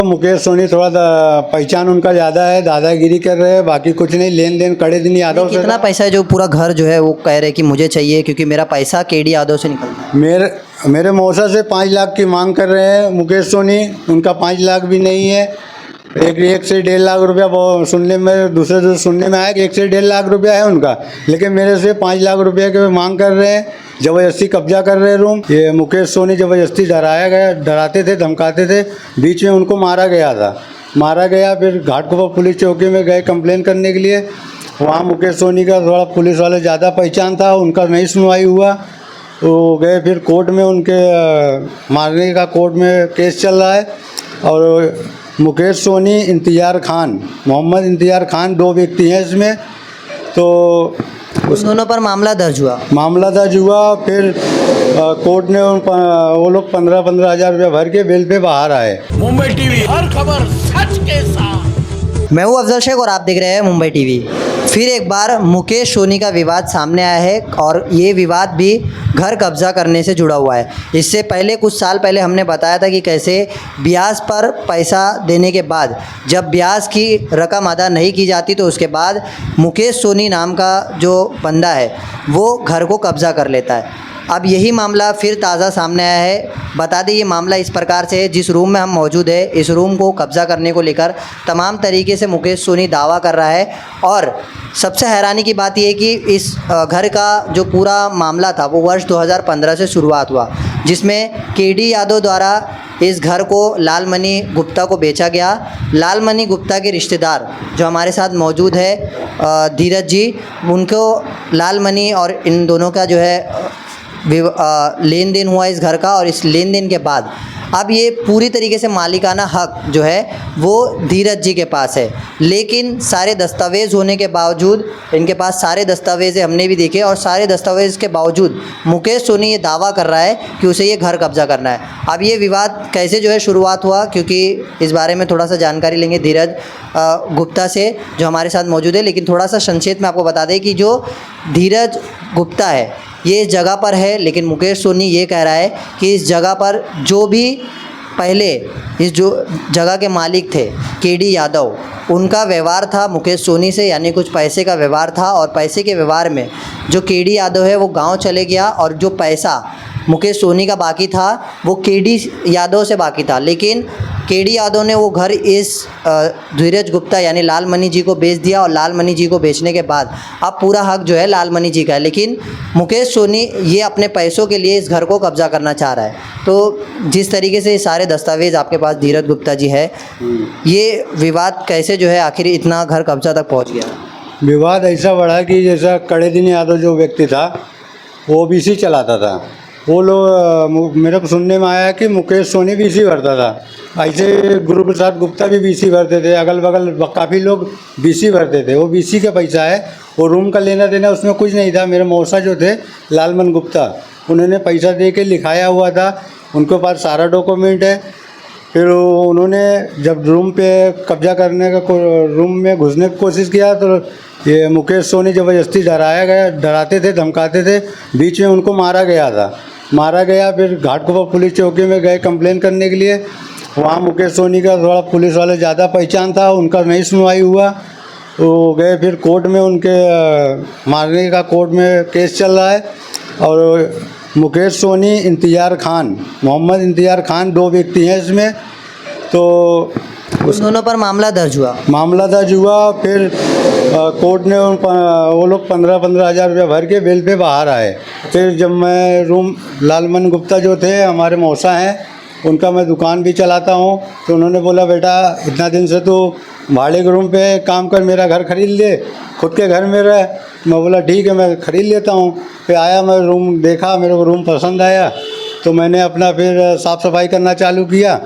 मुकेश सोनी थोड़ा पहचान उनका ज़्यादा है, दादागिरी कर रहे हैं, बाकी कुछ नहीं। लेन देन कड़े दिन यादव से। कितना पैसा है जो पूरा घर जो है वो कह रहे कि मुझे चाहिए, क्योंकि मेरा पैसा केडी यादव से निकलता है। मेरे मौसा से 5 लाख की मांग कर रहे हैं मुकेश सोनी। उनका 5 लाख भी नहीं है। एक से 1.5 लाख रुपया सुनने में, दूसरे सुनने में आया कि 1 से 1.5 लाख रुपया है उनका, लेकिन मेरे से 5 लाख रुपये के मांग कर रहे हैं। ज़बरदस्ती कब्जा कर रहे हैं रूम। ये मुकेश सोनी ज़बरदस्ती डराते थे, धमकाते थे। बीच में उनको मारा गया। फिर घाटकोपर पुलिस चौकी में गए कंप्लेन करने के लिए। वहाँ मुकेश सोनी का थोड़ा पुलिस वाले ज़्यादा पहचान था, उनका नहीं सुनवाई हुआ। वो गए फिर कोर्ट में, उनके मारने का कोर्ट में केस चल रहा है। और मुकेश सोनी, इम्तियार खान, मोहम्मद इम्तियार खान, 2 व्यक्ति हैं इसमें। तो उन दोनों पर मामला दर्ज हुआ। फिर कोर्ट ने वो लोग 15-15 हज़ार रुपया भर के बेल पे बाहर आए। मुंबई टीवी, हर खबर सच के साथ। मैं हूँ अफजल शेख और आप देख रहे हैं मुंबई टीवी। फिर एक बार मुकेश सोनी का विवाद सामने आया है और ये विवाद भी घर कब्जा करने से जुड़ा हुआ है। इससे पहले कुछ साल पहले हमने बताया था कि कैसे ब्याज पर पैसा देने के बाद जब ब्याज की रकम अदा नहीं की जाती तो उसके बाद मुकेश सोनी नाम का जो बंदा है वो घर को कब्जा कर लेता है। अब यही मामला फिर ताज़ा सामने आया है। बता दें ये मामला इस प्रकार से है, जिस रूम में हम मौजूद है इस रूम को कब्जा करने को लेकर तमाम तरीके से मुकेश सोनी दावा कर रहा है। और सबसे हैरानी की बात यह है कि इस घर का जो पूरा मामला था वो वर्ष 2015 से शुरुआत हुआ, जिसमें केडी यादव द्वारा इस घर को लालमणि गुप्ता को बेचा गया। लालमणि गुप्ता के रिश्तेदार जो हमारे साथ मौजूद है धीरज जी, उनको लालमणि और इन दोनों का जो है लेन देन हुआ इस घर का। और इस लेन देन के बाद अब ये पूरी तरीके से मालिकाना हक जो है वो धीरज जी के पास है। लेकिन सारे दस्तावेज़ होने के बावजूद, इनके पास सारे दस्तावेज़ हमने भी देखे, और सारे दस्तावेज़ के बावजूद मुकेश सोनी ये दावा कर रहा है कि उसे ये घर कब्जा करना है। अब ये विवाद कैसे जो है शुरुआत हुआ, क्योंकि इस बारे में थोड़ा सा जानकारी लेंगे धीरज गुप्ता से जो हमारे साथ मौजूद है। लेकिन थोड़ा सा संक्षेप में आपको बता दें कि जो धीरज गुप्ता है ये इस जगह पर है, लेकिन मुकेश सोनी ये कह रहा है कि इस जगह पर जो भी पहले इस जो जगह के मालिक थे केडी यादव, उनका व्यवहार था मुकेश सोनी से, यानी कुछ पैसे का व्यवहार था। और पैसे के व्यवहार में जो केडी यादव है वो गांव चले गया और जो पैसा मुकेश सोनी का बाकी था वो केडी यादव से बाकी था। लेकिन केडी यादव ने वो घर इस धीरज गुप्ता यानी लालमणि जी को बेच दिया, और लालमणि जी को बेचने के बाद अब पूरा हक जो है लालमणि जी का है। लेकिन मुकेश सोनी ये अपने पैसों के लिए इस घर को कब्जा करना चाह रहा है। तो जिस तरीके से ये सारे दस्तावेज़ आपके पास धीरज गुप्ता जी है, ये विवाद कैसे जो है आखिर इतना घर कब्जा तक पहुँच गया? विवाद ऐसा बढ़ा कि जैसा कड़े दिन यादव जो व्यक्ति था वो BC चलाता था। वो लोग, मेरे को सुनने में आया कि मुकेश सोनी BC भरता था। ऐसे गुरु प्रसाद गुप्ता भी BC भरते थे, अगल बगल काफ़ी लोग BC भरते थे। वो BC का पैसा है, वो रूम का लेना देना उसमें कुछ नहीं था। मेरे मौसा जो थे लालमणि गुप्ता, उन्होंने पैसा दे के लिखाया हुआ था, उनके पास सारा डॉक्यूमेंट है। फिर उन्होंने जब रूम पे कब्जा करने का रूम में घुसने की कोशिश किया तो ये मुकेश सोनी ज़बरदस्ती डराते थे, धमकाते थे। बीच में उनको मारा गया। फिर घाटकोपर पुलिस चौकी में गए कंप्लेन करने के लिए। वहाँ मुकेश सोनी का थोड़ा पुलिस वाले ज़्यादा पहचान था, उनका नहीं सुनवाई हुआ। वो गए फिर कोर्ट में, उनके मारने का कोर्ट में केस चल रहा है। और मुकेश सोनी, इम्तियार खान, मोहम्मद इम्तियार खान, 2 व्यक्ति हैं इसमें। तो उन दोनों पर मामला दर्ज हुआ। फिर कोर्ट ने वो लोग 15-15 हज़ार रुपया भर के बेल पे बाहर आए। फिर जब मैं लालमणि गुप्ता जो थे हमारे मौसा हैं, उनका मैं दुकान भी चलाता हूँ, तो उन्होंने बोला बेटा इतना दिन से तो भाड़े के रूम पे काम कर, मेरा घर खरीद ले, खुद के घर में रह। मैं बोला ठीक है मैं ख़रीद लेता हूँ। फिर आया, मैं रूम देखा, मेरे को रूम पसंद आया, तो मैंने अपना फिर साफ़ सफाई करना चालू किया।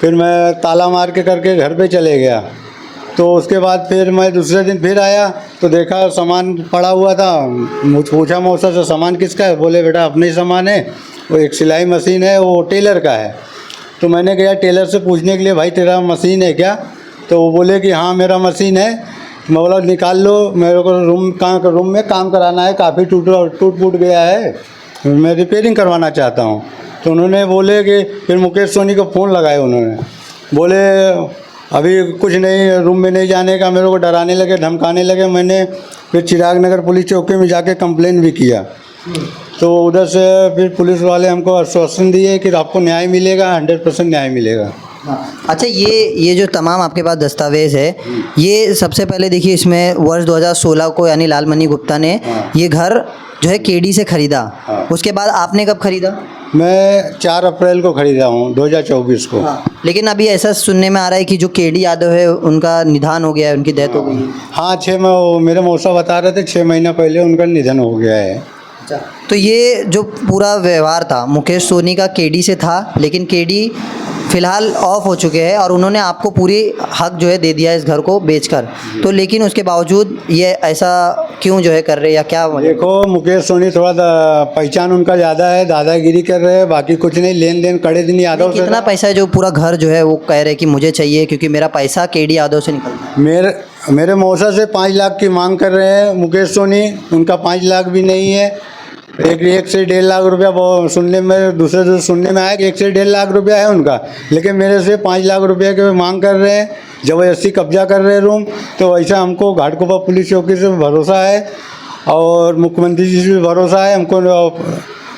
फिर मैं ताला मार के करके घर पे चले गया। तो उसके बाद फिर मैं दूसरे दिन फिर आया तो देखा सामान पड़ा हुआ था। मुझे पूछा मौसा से सामान किसका है? बोले बेटा अपने ही सामान है, वो एक सिलाई मशीन है, वो टेलर का है। तो मैंने गया टेलर से पूछने के लिए, भाई तेरा मशीन है क्या? तो वो बोले कि हाँ मेरा मशीन है। मैं बोला निकाल लो, मेरे को रूम में काम कराना है, काफ़ी टूट फूट गया है, मैं रिपेयरिंग करवाना चाहता हूँ। तो उन्होंने बोले कि फिर मुकेश सोनी को फ़ोन लगाए उन्होंने। बोले अभी कुछ नहीं, रूम में नहीं जाने का, मेरे को डराने लगे, धमकाने लगे। मैंने फिर चिराग नगर पुलिस चौकी में जाके कंप्लेन भी किया। तो उधर से फिर पुलिस वाले हमको आश्वासन दिए कि आपको न्याय मिलेगा, 100% न्याय मिलेगा। अच्छा, ये जो तमाम आपके पास दस्तावेज़ है, ये सबसे पहले देखिए इसमें वर्ष 2016 को यानी लालमणि गुप्ता ने ये घर जो है केडी से ख़रीदा। उसके बाद आपने कब ख़रीदा? मैं 4 अप्रैल को ख़रीदा हूँ 2024 को। लेकिन अभी ऐसा सुनने में आ रहा है कि जो केडी यादव है उनका निधन हो गया है, उनकी डेथ हो गई है। हाँ, मेरे मौसा बता रहे थे 6 महीना पहले उनका निधन हो गया है। तो ये जो पूरा व्यवहार था मुकेश सोनी का केडी से था, लेकिन केडी फ़िलहाल ऑफ हो चुके हैं और उन्होंने आपको पूरी हक जो है दे दिया है इस घर को बेचकर। तो लेकिन उसके बावजूद ये ऐसा क्यों जो है कर रहे हैं, या क्या वजह? देखो, मुकेश सोनी थोड़ा पहचान उनका ज़्यादा है, दादागिरी कर रहे हैं, बाकी कुछ नहीं। लेन देन कड़े दिन यादव से। कितना पैसा है जो पूरा घर जो है वो कह रहे हैं कि मुझे चाहिए क्योंकि मेरा पैसा केडी यादव से निकलता है? मेरे मौसा से 5 लाख की मांग कर रहे हैं मुकेश सोनी। उनका 5 लाख भी नहीं है। एक से 1.5 लाख रुपया वो सुनने में, दूसरे सुनने में आया कि 1 से 1.5 लाख रुपया है उनका, लेकिन मेरे से 5 लाख रुपये के मांग कर रहे हैं, ज़बरदस्ती कब्जा कर रहे हैं रूम। तो ऐसा हमको घाटकोपर पुलिस चौकी से भरोसा है और मुख्यमंत्री जी से भी भरोसा है, हमको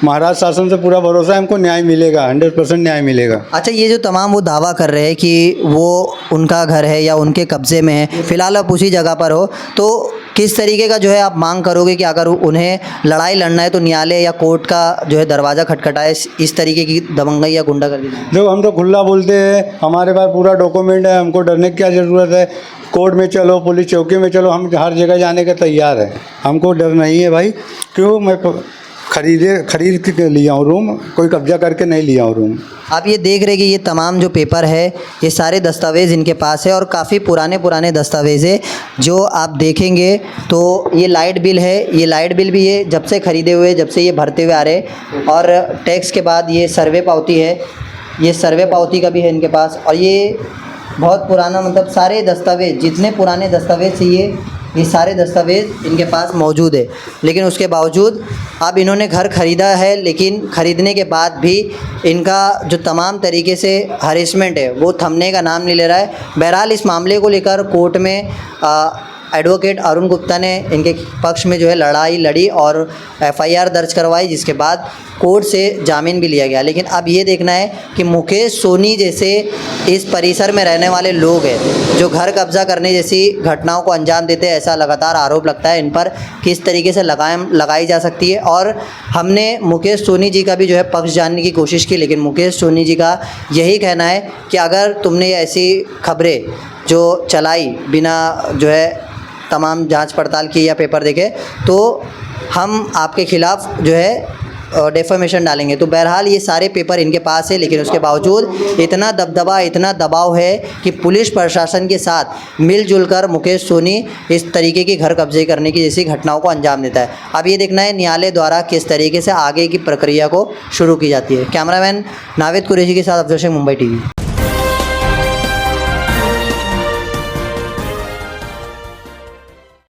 महाराज शासन से पूरा भरोसा है, हमको न्याय मिलेगा, 100% न्याय मिलेगा। अच्छा, ये जो तमाम वो दावा कर रहे हैं कि वो उनका घर है या उनके कब्ज़े में है, फ़िलहाल आप उसी जगह पर हो, तो किस तरीके का जो है आप मांग करोगे कि अगर उन्हें लड़ाई लड़ना है तो न्यायालय या कोर्ट का जो है दरवाज़ा खटखटाए, इस तरीके की दबंगई या गुंडागर्दी? देखो, हम तो खुला बोलते हैं, हमारे पास पूरा डॉक्यूमेंट है, हमको डरने की क्या ज़रूरत है। कोर्ट में चलो, पुलिस चौकी में चलो, हम हर जगह जाने के तैयार हैं, हमको डर नहीं है भाई। क्यों? मैं खरीद के लिया हूँ रूम, कोई कब्जा करके नहीं लिया हूँ रूम। आप ये देख रहे कि ये तमाम जो पेपर है, ये सारे दस्तावेज़ इनके पास है और काफ़ी पुराने दस्तावेज़ है। जो आप देखेंगे तो ये लाइट बिल है, ये लाइट बिल भी ये जब से ख़रीदे हुए, जब से ये भरते हुए आ रहे, और टैक्स के बाद ये सर्वे पावती है, ये सर्वे पावती का भी है इनके पास। और ये बहुत पुराना, मतलब सारे दस्तावेज़, जितने पुराने दस्तावेज़ चाहिए ये सारे दस्तावेज़ इनके पास मौजूद है। लेकिन उसके बावजूद अब इन्होंने घर ख़रीदा है, लेकिन ख़रीदने के बाद भी इनका जो तमाम तरीके से हरेसमेंट है वो थमने का नाम नहीं ले रहा है। बहरहाल इस मामले को लेकर कोर्ट में एडवोकेट अरुण गुप्ता ने इनके पक्ष में जो है लड़ाई लड़ी और FIR दर्ज करवाई, जिसके बाद कोर्ट से जामीन भी लिया गया। लेकिन अब ये देखना है कि मुकेश सोनी जैसे इस परिसर में रहने वाले लोग हैं जो घर कब्जा करने जैसी घटनाओं को अंजाम देते हैं, ऐसा लगातार आरोप लगता है इन पर, किस तरीके से लगाई जा सकती है। और हमने मुकेश सोनी जी का भी जो है पक्ष जानने की कोशिश की, लेकिन मुकेश सोनी जी का यही कहना है कि अगर तुमने ऐसी खबरें जो चलाई बिना जो है तमाम जांच पड़ताल की या पेपर देखे, तो हम आपके ख़िलाफ़ जो है डेफेमेशन डालेंगे। तो बहरहाल ये सारे पेपर इनके पास है, लेकिन उसके बावजूद इतना दबदबा, इतना दबाव है कि पुलिस प्रशासन के साथ मिलजुल कर मुकेश सोनी इस तरीके की घर कब्जे करने की जैसी घटनाओं को अंजाम देता है। अब ये देखना है न्यायालय द्वारा किस तरीके से आगे की प्रक्रिया को शुरू की जाती है। कैमरामैन नावेद कुरैशी के साथ अफजल शेख, मुंबई TV।